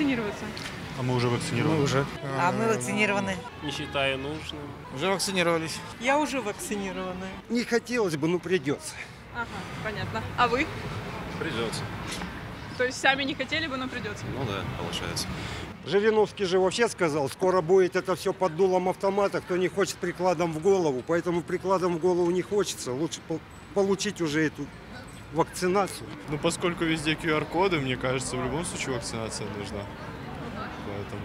вакцинироваться? А мы уже вакцинированы. Мы уже. А мы вакцинированы. Не считаю нужным. Уже вакцинировались. Я уже вакцинирована. Не хотелось бы, но придется. Ага, понятно. А вы? Придется. То есть сами не хотели бы, но придется? Ну да, получается. Жириновский же вообще сказал, скоро будет это все под дулом автомата, кто не хочет прикладом в голову. Поэтому прикладом в голову не хочется. Лучше получить уже эту вакцинацию. Ну, поскольку везде QR-коды, мне кажется, в любом случае вакцинация нужна. Поэтому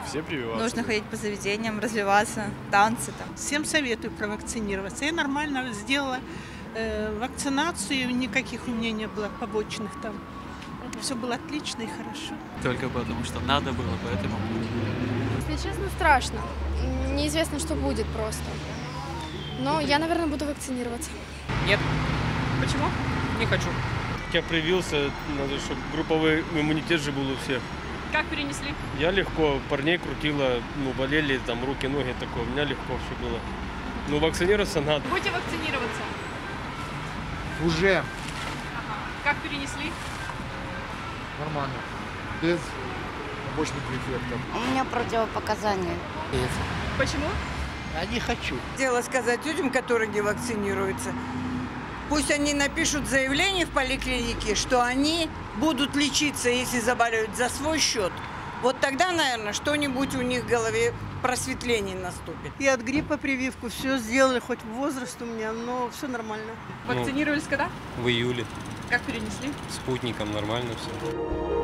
все прививаться. Нужно ходить по заведениям, развиваться, танцы там. Всем советую провакцинироваться. Я нормально сделала вакцинацию, никаких у меня не было побочных там. Все было отлично и хорошо. Только потому, что надо было, поэтому... Если честно, страшно. Неизвестно, что будет просто. Но я, наверное, буду вакцинироваться. Нет. Почему? Не хочу. Я привился, надо, чтобы групповой иммунитет же был у всех. Как перенесли? Я легко, парней крутила, болели там руки, ноги, такое. У меня легко все было. Ну, вакцинироваться надо. Будете вакцинироваться? Уже. Ага. Как перенесли? Нормально. Без побочных эффектов. У меня противопоказания. Почему? Я не хочу. Хотела сказать людям, которые не вакцинируются, пусть они напишут заявление в поликлинике, что они будут лечиться, если заболеют, за свой счет. Вот тогда, наверное, что-нибудь у них в голове просветление наступит. И от гриппа прививку все сделали, хоть возраст у меня, но все нормально. Вакцинировались когда? В июле. Как перенесли? Спутником нормально все.